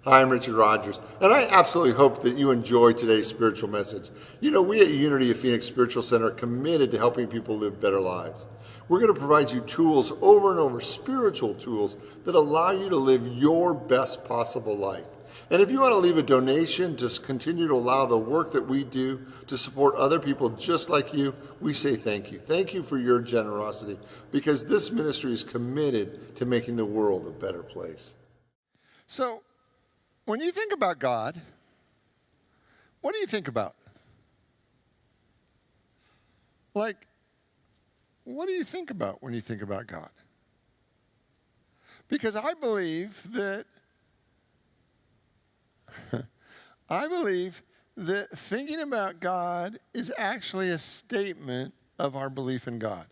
Hi, I'm Richard Rogers, and I absolutely hope that you enjoy today's spiritual message. You know, we at Unity of Phoenix Spiritual Center are committed to helping people live better lives. We're going to provide you tools over and over, spiritual tools that allow you to live your best possible life. And if you want to leave a donation to continue to allow the work that we do to support other people just like you, we say thank you. Thank you for your generosity, because this ministry is committed to making the world a better place. So, when you think about God, what do you think about? Like, what do you think about when you think about God? Because I believe that thinking about God is actually a statement of our belief in God.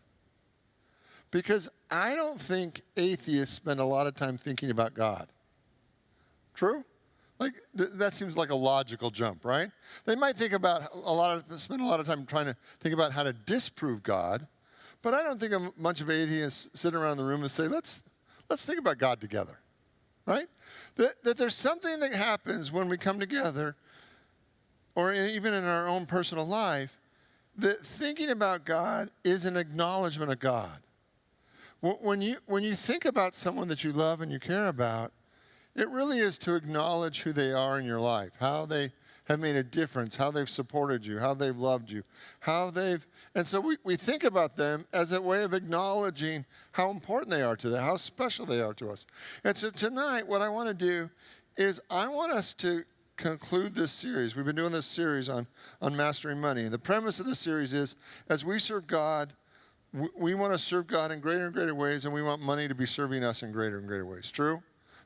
Because I don't think atheists spend a lot of time thinking about God. True? Like, that seems like a logical jump, right? They might spend a lot of time trying to think about how to disprove God, but I don't think a bunch of atheists sit around the room and say, let's think about God together, right? That there's something that happens when we come together, or even in our own personal life, that thinking about God is an acknowledgement of God. When you think about someone that you love and you care about, it really is to acknowledge who they are in your life, how they have made a difference, how they've supported you, how they've loved you, and so we think about them as a way of acknowledging how important they are to them, how special they are to us. And so tonight, what I want to do is I want us to conclude this series. We've been doing this series on mastering money. And the premise of the series is, as we serve God, we want to serve God in greater and greater ways, and we want money to be serving us in greater and greater ways. True?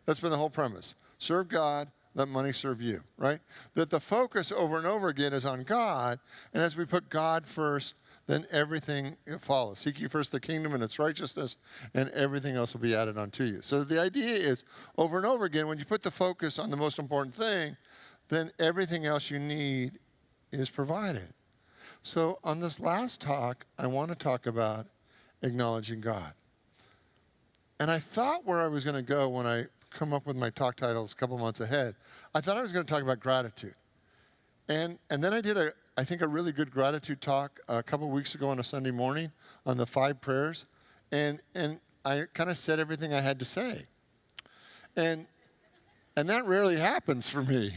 That's been the whole premise. Serve God, let money serve you, right? That the focus over and over again is on God, and as we put God first, then everything follows. Seek ye first the kingdom and its righteousness, and everything else will be added unto you. So the idea is, over and over again, when you put the focus on the most important thing, then everything else you need is provided. So on this last talk, I want to talk about acknowledging God. And I thought where I was going to go when I come up with my talk titles a couple months ahead, I thought I was going to talk about gratitude. And then I did I think a really good gratitude talk a couple weeks ago on a Sunday morning on the 5 prayers. And I kind of said everything I had to say. And that rarely happens for me.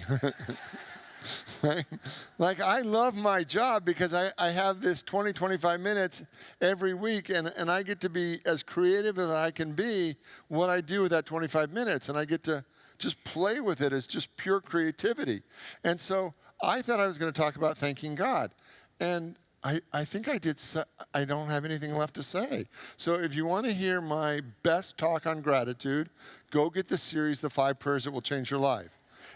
Like, I love my job because I have this 20, 25 minutes every week, and I get to be as creative as I can be what I do with that 25 minutes, and I get to just play with it as just pure creativity. And so I thought I was going to talk about thanking God, and I think I don't have anything left to say. So if you want to hear my best talk on gratitude, go get the series, The 5 Prayers That Will Change Your Life.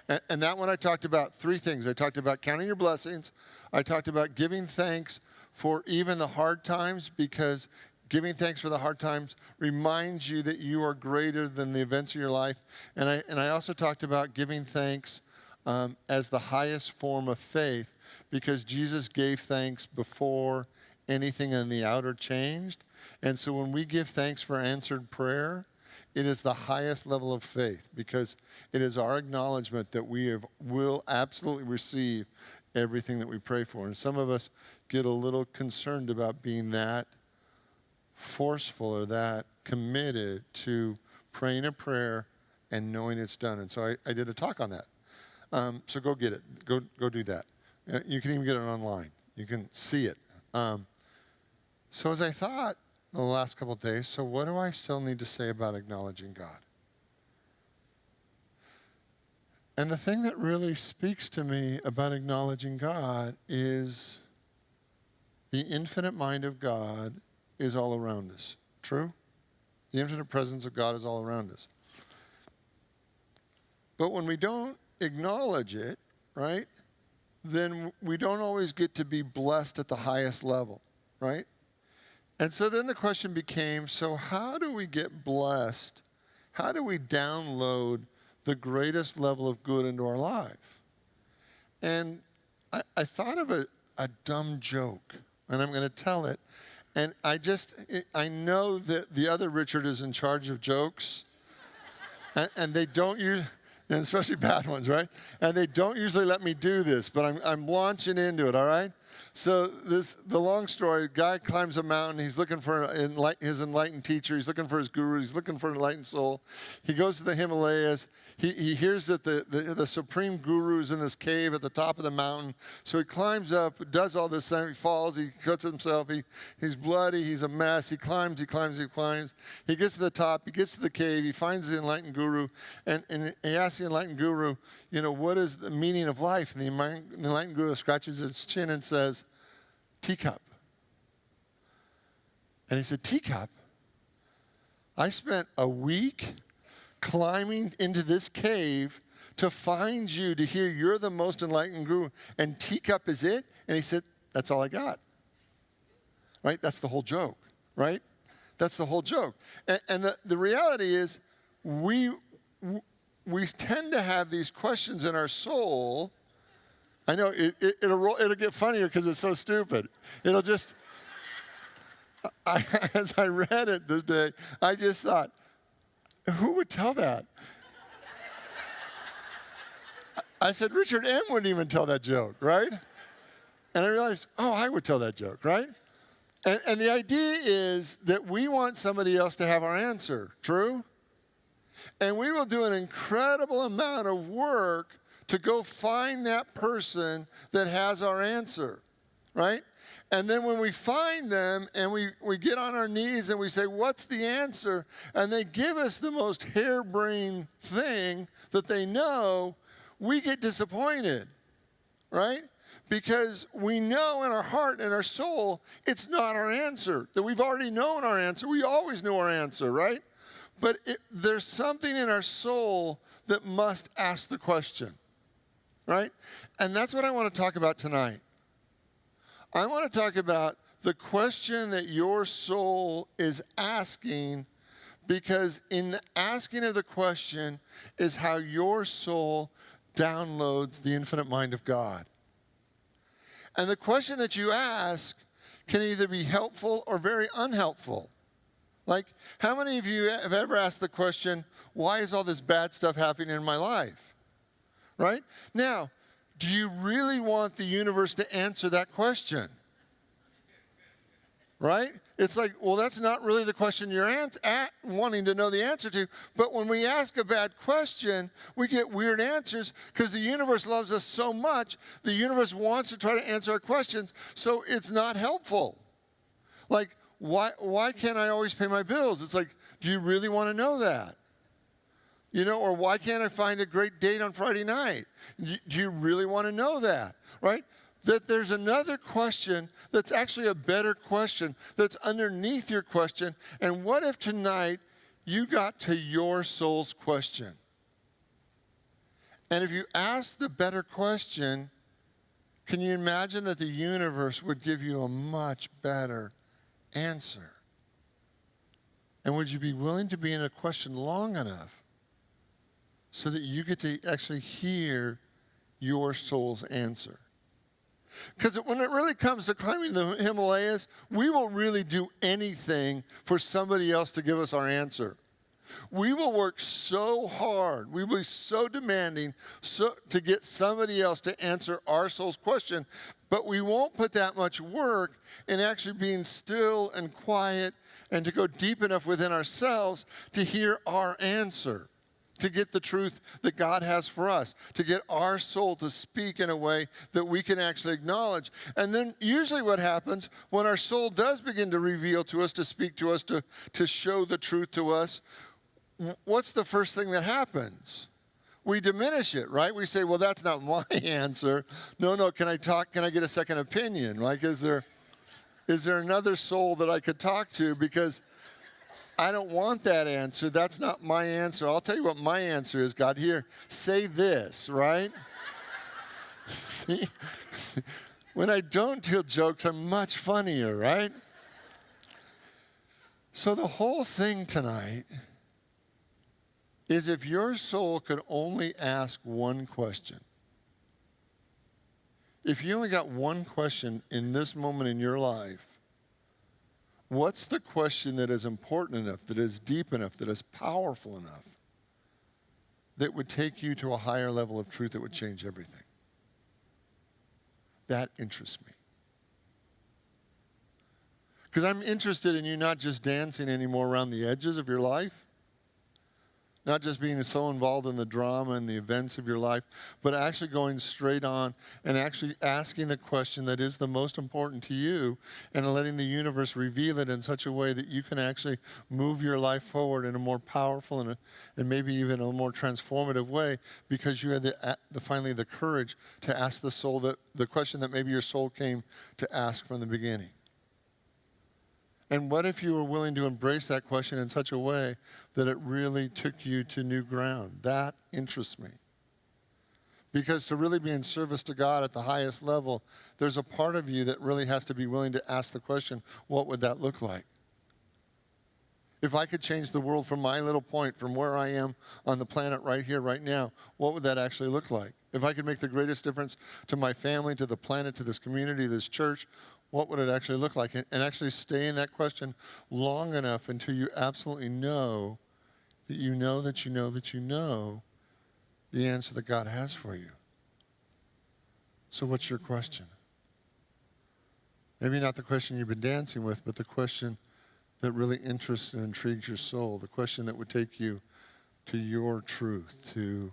And that one I talked about 3 things. I talked about counting your blessings. I talked about giving thanks for even the hard times, because giving thanks for the hard times reminds you that you are greater than the events of your life. And I also talked about giving thanks as the highest form of faith, because Jesus gave thanks before anything in the outer changed. And so when we give thanks for answered prayer, it is the highest level of faith, because it is our acknowledgement that will absolutely receive everything that we pray for. And some of us get a little concerned about being that forceful or that committed to praying a prayer and knowing it's done. And so I did a talk on that. So go get it. Go do that. You can even get it online. You can see it. So as I thought the last couple of days, so what do I still need to say about acknowledging God? And the thing that really speaks to me about acknowledging God is the infinite mind of God is all around us. True? The infinite presence of God is all around us. But when we don't acknowledge it, right, then we don't always get to be blessed at the highest level, right? And so then the question became, so how do we get blessed? How do we download the greatest level of good into our life? And I thought of a dumb joke, and I'm going to tell it. And I know that the other Richard is in charge of jokes, and they don't use, and especially bad ones, right? And they don't usually let me do this, but I'm launching into it, all right? So the long story, guy climbs a mountain. He's looking for his enlightened teacher. He's looking for his guru. He's looking for an enlightened soul. He goes to the Himalayas. He hears that the supreme guru is in this cave at the top of the mountain. So he climbs up, does all this thing. He falls. He cuts himself. He's bloody. He's a mess. He climbs. He climbs. He gets to the top. He gets to the cave. He finds the enlightened guru. And he asks the enlightened guru, what is the meaning of life? And the enlightened guru scratches his chin and says, teacup. And he said, teacup? I spent a week climbing into this cave to find you, to hear you're the most enlightened guru, and teacup is it? And he said, that's all I got. Right? That's the whole joke, right? That's the whole joke. And the reality is, we tend to have these questions in our soul. I know it'll get funnier because it's so stupid. It'll just, as I read it this day, I just thought, who would tell that? I said, Richard M. wouldn't even tell that joke, right? And I realized, I would tell that joke, right? And the idea is that we want somebody else to have our answer, true? And we will do an incredible amount of work to go find that person that has our answer, right? And then when we find them and we get on our knees and we say, what's the answer? And they give us the most harebrained thing that they know, we get disappointed, right? Because we know in our heart and our soul, it's not our answer, that we've already known our answer. We always knew our answer, right? But there's something in our soul that must ask the question, right? And that's what I want to talk about tonight. I want to talk about the question that your soul is asking, because in the asking of the question is how your soul downloads the infinite mind of God. And the question that you ask can either be helpful or very unhelpful. Like, how many of you have ever asked the question, why is all this bad stuff happening in my life? Right? Now, do you really want the universe to answer that question? Right? It's like, well, that's not really the question you're wanting to know the answer to. But when we ask a bad question, we get weird answers because the universe loves us so much. The universe wants to try to answer our questions, so it's not helpful. Like, why can't I always pay my bills? It's like, do you really want to know that? Or why can't I find a great date on Friday night? Do you really want to know that, right? That there's another question that's actually a better question that's underneath your question. And what if tonight you got to your soul's question? And if you ask the better question, can you imagine that the universe would give you a much better answer? And would you be willing to be in a question long enough so that you get to actually hear your soul's answer? Because when it really comes to climbing the Himalayas, we will really do anything for somebody else to give us our answer. We will work so hard, we will be so demanding to get somebody else to answer our soul's question, but we won't put that much work in actually being still and quiet and to go deep enough within ourselves to hear our answer, to get the truth that God has for us, to get our soul to speak in a way that we can actually acknowledge. And then usually what happens when our soul does begin to reveal to us, to speak to us, to show the truth to us, what's the first thing that happens? We diminish it, right? We say, well, that's not my answer. No, can I get a second opinion? Like, is there another soul that I could talk to? Because I don't want that answer. That's not my answer. I'll tell you what my answer is, God. Here, say this, right? See? When I don't tell jokes, I'm much funnier, right? So the whole thing tonight is if your soul could only ask one question. If you only got one question in this moment in your life, what's the question that is important enough, that is deep enough, that is powerful enough, that would take you to a higher level of truth that would change everything. That interests me. Because I'm interested in you not just dancing anymore around the edges of your life, not just being so involved in the drama and the events of your life, but actually going straight on and actually asking the question that is the most important to you and letting the universe reveal it in such a way that you can actually move your life forward in a more powerful and maybe even a more transformative way because you had finally the courage to ask the soul the question that maybe your soul came to ask from the beginning. And what if you were willing to embrace that question in such a way that it really took you to new ground? That interests me. Because to really be in service to God at the highest level, there's a part of you that really has to be willing to ask the question, what would that look like? If I could change the world from my little point, from where I am on the planet right here, right now, what would that actually look like? If I could make the greatest difference to my family, to the planet, to this community, this church, what would it actually look like? And actually stay in that question long enough until you absolutely know that you know that you know that you know the answer that God has for you. So what's your question? Maybe not the question you've been dancing with, but the question that really interests and intrigues your soul, the question that would take you to your truth, to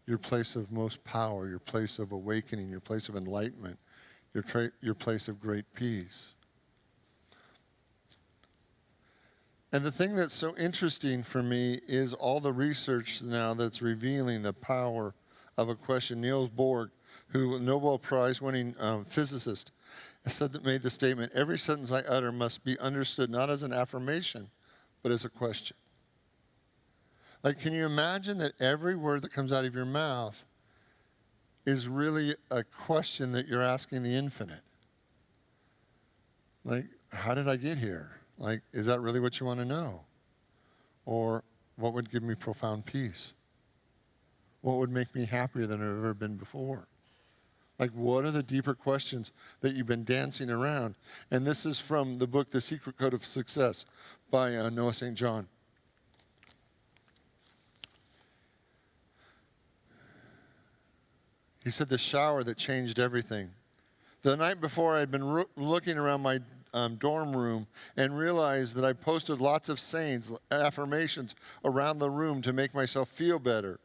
your place of most power, your place of awakening, your place of enlightenment, your place of great peace. And the thing that's so interesting for me is all the research now that's revealing the power of a question. Niels Bohr, who a Nobel Prize winning physicist, made the statement, every sentence I utter must be understood not as an affirmation, but as a question. Like, can you imagine that every word that comes out of your mouth is really a question that you're asking the infinite? Like, how did I get here? Like, is that really what you want to know? Or what would give me profound peace? What would make me happier than I've ever been before? Like, what are the deeper questions that you've been dancing around? And this is from the book, The Secret Code of Success by Noah St. John. He said, the shower that changed everything. The night before, I'd been looking around my dorm room and realized that I posted lots of sayings, affirmations around the room to make myself feel better.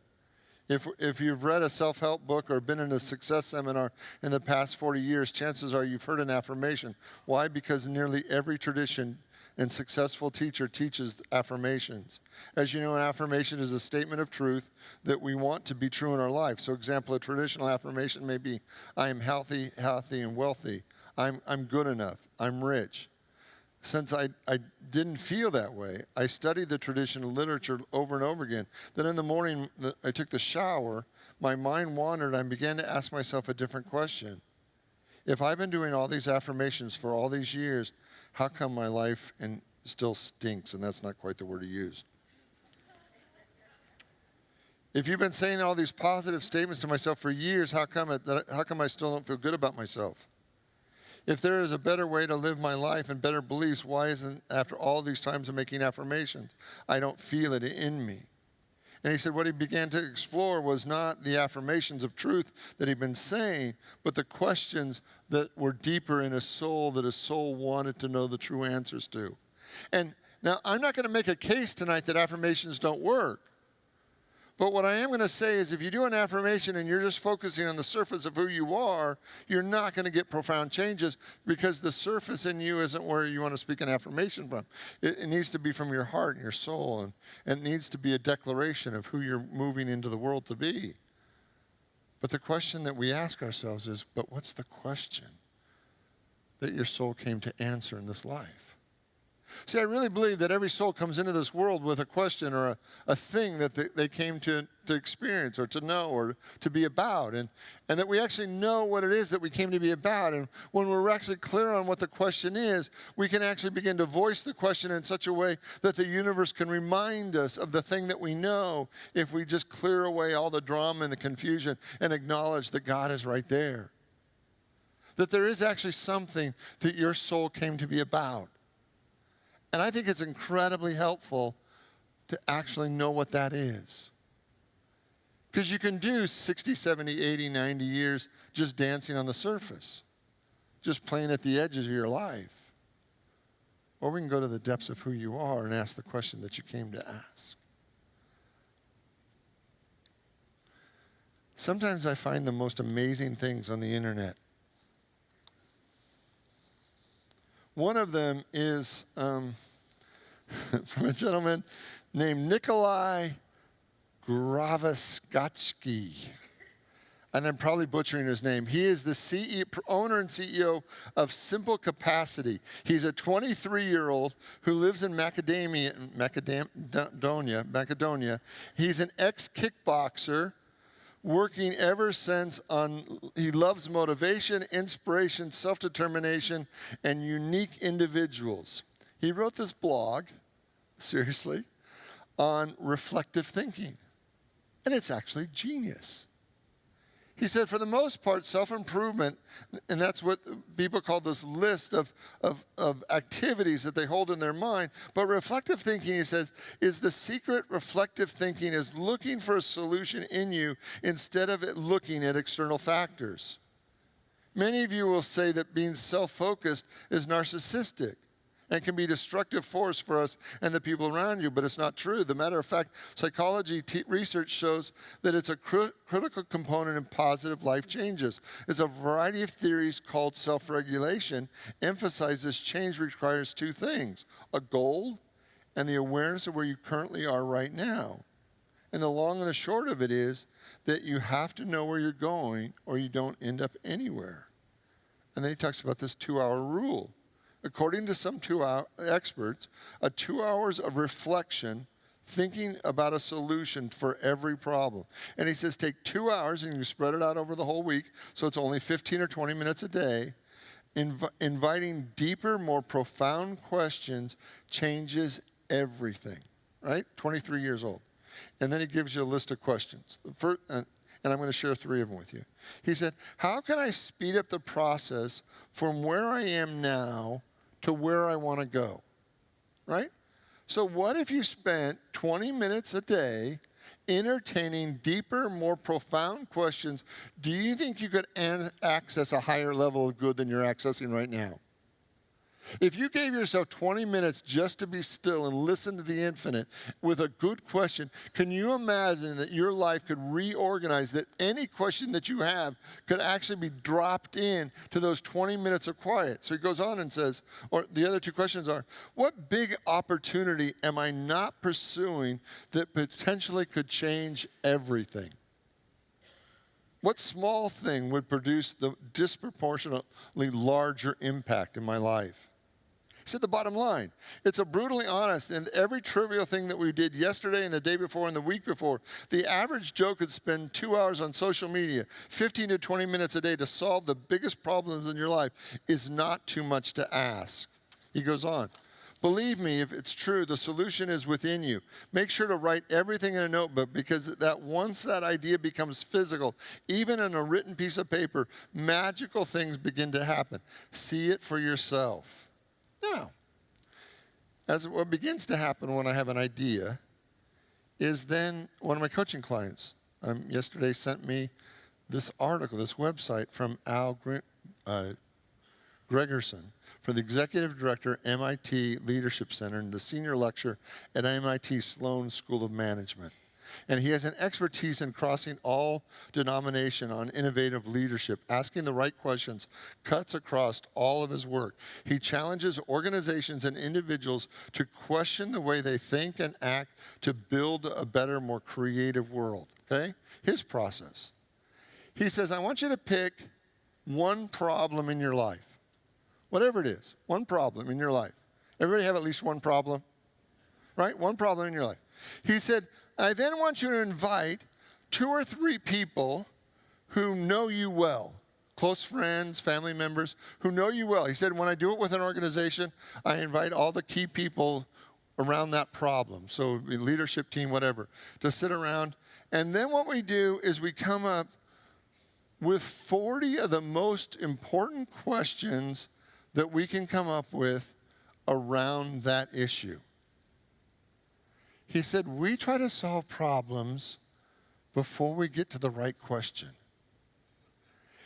If you've read a self-help book or been in a success seminar in the past 40 years, chances are you've heard an affirmation. Why? Because nearly every tradition and successful teacher teaches affirmations. As you know, an affirmation is a statement of truth that we want to be true in our life. So, example, a traditional affirmation may be, I am healthy, and wealthy. I'm good enough. I'm rich. Since I didn't feel that way, I studied the traditional literature over and over again. Then in the morning, I took the shower, my mind wandered, and I began to ask myself a different question. If I've been doing all these affirmations for all these years, how come my life still stinks? And that's not quite the word he used. If you've been saying all these positive statements to myself for years, how come I still don't feel good about myself? If there is a better way to live my life and better beliefs, why isn't, after all these times of making affirmations, I don't feel it in me? And he said what he began to explore was not the affirmations of truth that he'd been saying, but the questions that were deeper in his soul that his soul wanted to know the true answers to. And now, I'm not going to make a case tonight that affirmations don't work. But what I am going to say is if you do an affirmation and you're just focusing on the surface of who you are, you're not going to get profound changes because the surface in you isn't where you want to speak an affirmation from. It needs to be from your heart and your soul, and it needs to be a declaration of who you're moving into the world to be. But the question that we ask ourselves is, but what's the question that your soul came to answer in this life? See, I really believe that every soul comes into this world with a question or a thing that they came to experience or to know or to be about. And that we actually know what it is that we came to be about. And when we're actually clear on what the question is, we can actually begin to voice the question in such a way that the universe can remind us of the thing that we know if we just clear away all the drama and the confusion and acknowledge that God is right there. That there is actually something that your soul came to be about. And I think it's incredibly helpful to actually know what that is. Because you can do 60, 70, 80, 90 years just dancing on the surface, just playing at the edges of your life. Or we can go to the depths of who you are and ask the question that you came to ask. Sometimes I find the most amazing things on the internet. One of them is from a gentleman named Nikolai Gravoskatsky. And I'm probably butchering his name. He is the owner and CEO of Simple Capacity. He's a 23-year-old who lives in Macedonia. He's an ex-kickboxer working ever since on, he loves motivation, inspiration, self-determination, and unique individuals. He wrote this blog, seriously, on reflective thinking. And it's actually genius. He said, for the most part, self-improvement, and that's what people call this list of activities that they hold in their mind. But reflective thinking, he says, is the secret. Reflective thinking is looking for a solution in you instead of it looking at external factors. Many of you will say that being self-focused is narcissistic and can be a destructive force for us and the people around you, but it's not true. The matter of fact, psychology research shows that it's a critical component in positive life changes. It's a variety of theories called self-regulation emphasize this change requires two things: a goal and the awareness of where you currently are right now. And the long and the short of it is that you have to know where you're going or you don't end up anywhere. And then he talks about this 2-hour rule. According to some experts, 2 hours of reflection, thinking about a solution for every problem. And he says take 2 hours and you spread it out over the whole week, so it's only 15 or 20 minutes a day. Inviting deeper, more profound questions changes everything, right? 23 years old. And then he gives you a list of questions. And I'm going to share 3 of them with you. He said, how can I speed up the process from where I am now to where I want to go, right? So what if you spent 20 minutes a day entertaining deeper, more profound questions? Do you think you could access a higher level of good than you're accessing right now? If you gave yourself 20 minutes just to be still and listen to the infinite with a good question, can you imagine that your life could reorganize, that any question that you have could actually be dropped in to those 20 minutes of quiet? So he goes on and says, or the other 2 questions are, what big opportunity am I not pursuing that potentially could change everything? What small thing would produce the disproportionately larger impact in my life? He said the bottom line, it's a brutally honest, and every trivial thing that we did yesterday and the day before and the week before, the average Joe could spend 2 hours on social media, 15 to 20 minutes a day to solve the biggest problems in your life is not too much to ask. He goes on. Believe me, if it's true, the solution is within you. Make sure to write everything in a notebook, because that once that idea becomes physical, even in a written piece of paper, magical things begin to happen. See it for yourself. Now, as what begins to happen when I have an idea is then one of my coaching clients yesterday sent me this article, this website from Al Gregerson, for the Executive Director, MIT Leadership Center, and the Senior Lecturer at MIT Sloan School of Management. And he has an expertise in crossing all denomination on innovative leadership. Asking the right questions cuts across all of his work. He challenges organizations and individuals to question the way they think and act to build a better, more creative world. Okay? His process. He says, I want you to pick one problem in your life. Whatever it is, one problem in your life. Everybody have at least one problem? Right? One problem in your life. He said, I then want you to invite 2 or 3 people who know you well, close friends, family members who know you well. He said, when I do it with an organization, I invite all the key people around that problem, so leadership team, whatever, to sit around. And then what we do is we come up with 40 of the most important questions that we can come up with around that issue. He said, we try to solve problems before we get to the right question.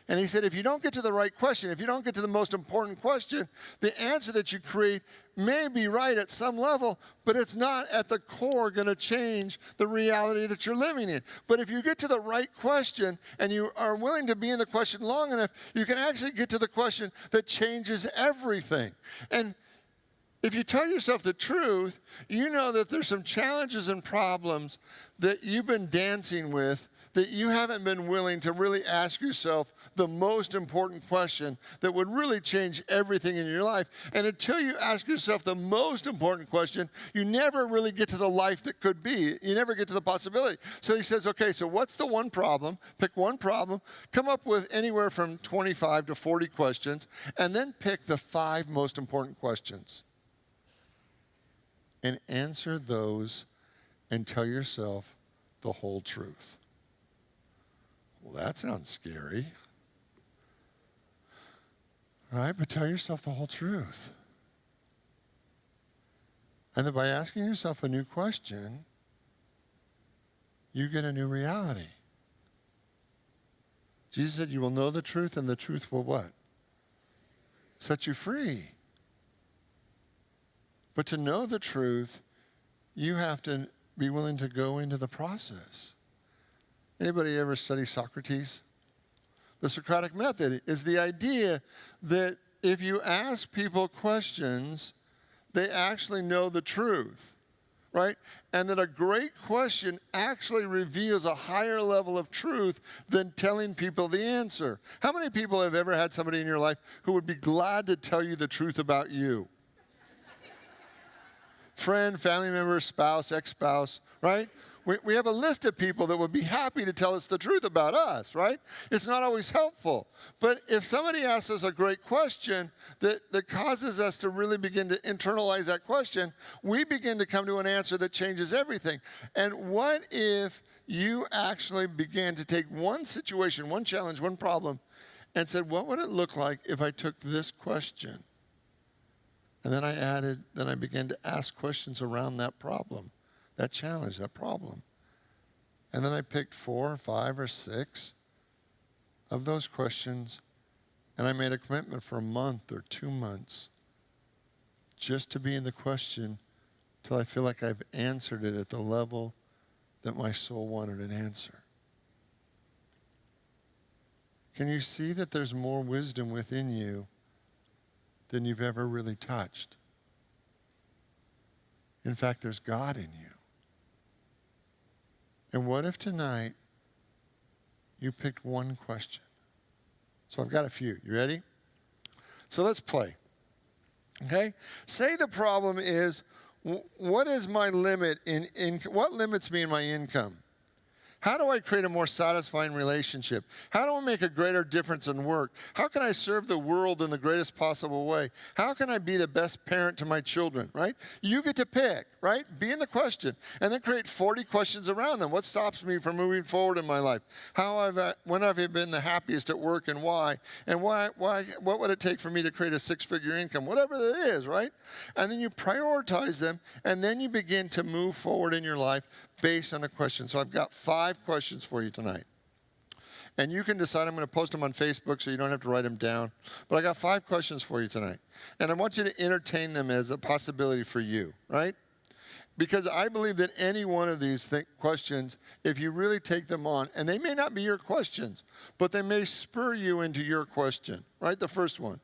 And he said, if you don't get to the right question, if you don't get to the most important question, the answer that you create may be right at some level, but it's not at the core going to change the reality that you're living in. But if you get to the right question and you are willing to be in the question long enough, you can actually get to the question that changes everything. And if you tell yourself the truth, you know that there's some challenges and problems that you've been dancing with that you haven't been willing to really ask yourself the most important question that would really change everything in your life. And until you ask yourself the most important question, you never really get to the life that could be. You never get to the possibility. So he says, okay, so what's the one problem? Pick one problem, come up with anywhere from 25 to 40 questions, and then pick the 5 most important questions. And answer those and tell yourself the whole truth. Well, that sounds scary. Right? But tell yourself the whole truth. And then by asking yourself a new question, you get a new reality. Jesus said, you will know the truth, and the truth will what? Set you free. But to know the truth, you have to be willing to go into the process. Anybody ever study Socrates? The Socratic method is the idea that if you ask people questions, they actually know the truth, right? And that a great question actually reveals a higher level of truth than telling people the answer. How many people have ever had somebody in your life who would be glad to tell you the truth about you? Friend, family member, spouse, ex-spouse, right? We have a list of people that would be happy to tell us the truth about us, right? It's not always helpful. But if somebody asks us a great question that causes us to really begin to internalize that question, we begin to come to an answer that changes everything. And what if you actually began to take one situation, one challenge, one problem, and said, what would it look like if I took this question? And then I began to ask questions around that problem, that challenge, that problem. And then I picked 4 or 5 or 6 of those questions, and I made a commitment for a month or 2 months just to be in the question till I feel like I've answered it at the level that my soul wanted an answer. Can you see that there's more wisdom within you than you've ever really touched? In fact, there's God in you. And what if tonight you picked one question? So I've got a few. You ready? So let's play. Okay? Say the problem is, what is my limit what limits me in my income? How do I create a more satisfying relationship? How do I make a greater difference in work? How can I serve the world in the greatest possible way? How can I be the best parent to my children, right? You get to pick, right? Be in the question. And then create 40 questions around them. What stops me from moving forward in my life? When have I been the happiest at work, and why? And what would it take for me to create a 6-figure income? Whatever that is, right? And then you prioritize them, and then you begin to move forward in your life based on a question. So I've got 5 questions for you tonight. And you can decide. I'm going to post them on Facebook so you don't have to write them down. But I got 5 questions for you tonight. And I want you to entertain them as a possibility for you, right? Because I believe that any one of these questions, if you really take them on, and they may not be your questions, but they may spur you into your question, right? The first one.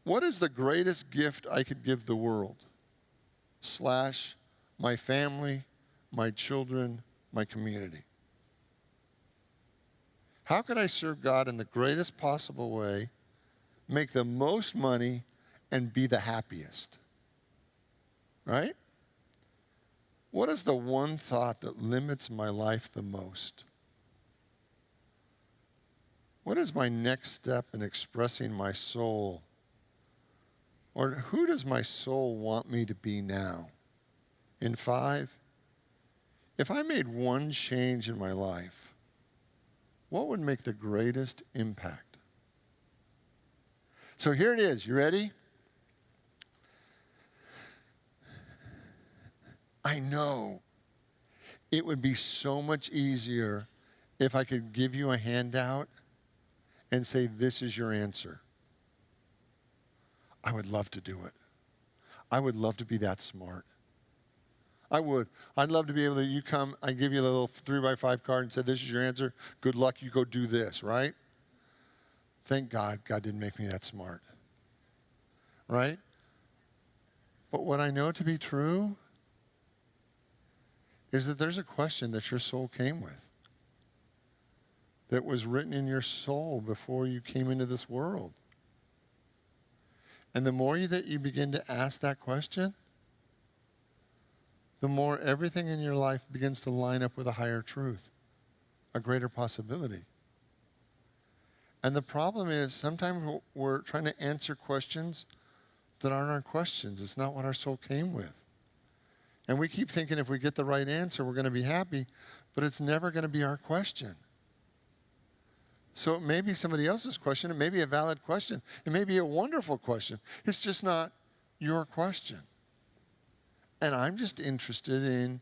What is the greatest gift I could give the world? / my family, my children, my community. How could I serve God in the greatest possible way, make the most money, and be the happiest? Right? What is the one thought that limits my life the most? What is my next step in expressing my soul? Or who does my soul want me to be now? In 5, if I made one change in my life, what would make the greatest impact? So here it is. You ready? I know it would be so much easier if I could give you a handout and say, this is your answer. I would love to do it. I would love to be that smart. I would. I'd love to be able to, you come, I give you a little 3x5 card and say, this is your answer. Good luck, you go do this, right? Thank God, God didn't make me that smart. Right? But what I know to be true is that there's a question that your soul came with, that was written in your soul before you came into this world. And the more that you begin to ask that question, the more everything in your life begins to line up with a higher truth, a greater possibility. And the problem is sometimes we're trying to answer questions that aren't our questions. It's not what our soul came with. And we keep thinking if we get the right answer, we're going to be happy, but it's never going to be our question. So it may be somebody else's question. It may be a valid question. It may be a wonderful question. It's just not your question. And I'm just interested in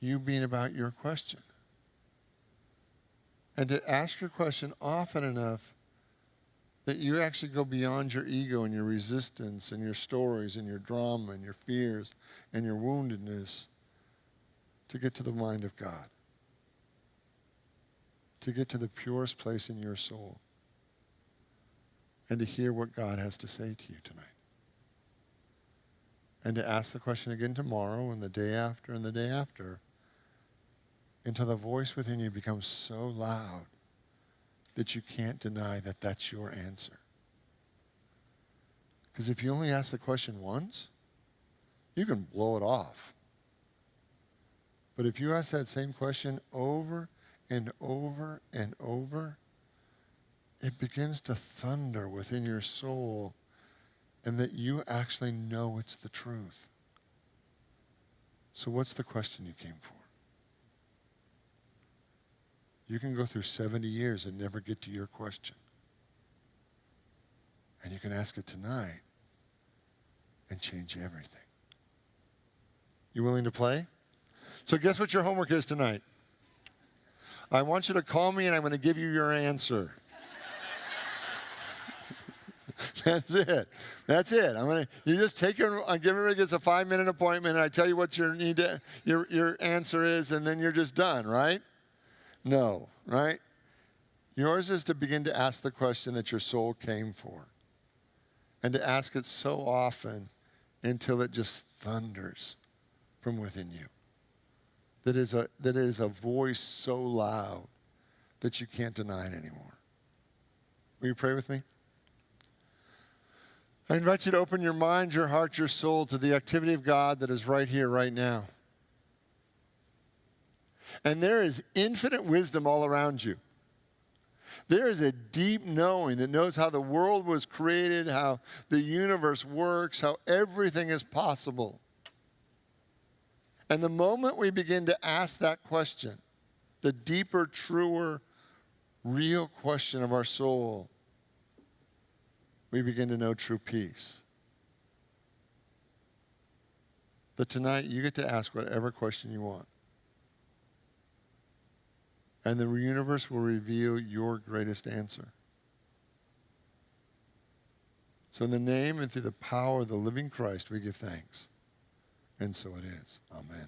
you being about your question. And to ask your question often enough that you actually go beyond your ego and your resistance and your stories and your drama and your fears and your woundedness to get to the mind of God, to get to the purest place in your soul, and to hear what God has to say to you tonight. And to ask the question again tomorrow and the day after and the day after until the voice within you becomes so loud that you can't deny that that's your answer. Because if you only ask the question once, you can blow it off. But if you ask that same question over and over and over, it begins to thunder within your soul, and that you actually know it's the truth. So what's the question you came for? You can go through 70 years and never get to your question. And you can ask it tonight and change everything. You willing to play? So guess what your homework is tonight? I want you to call me and I'm going to give you your answer. That's it. That's it. You just take give everybody gets a 5-minute appointment and I tell you what your answer is and then you're just done, right? No, right? Yours is to begin to ask the question that your soul came for. And to ask it so often until it just thunders from within you. That it is a voice so loud that you can't deny it anymore. Will you pray with me? I invite you to open your mind, your heart, your soul to the activity of God that is right here, right now. And there is infinite wisdom all around you. There is a deep knowing that knows how the world was created, how the universe works, how everything is possible. And the moment we begin to ask that question, the deeper, truer, real question of our soul, we begin to know true peace. That tonight you get to ask whatever question you want. And the universe will reveal your greatest answer. So in the name and through the power of the living Christ, we give thanks. And so it is. Amen.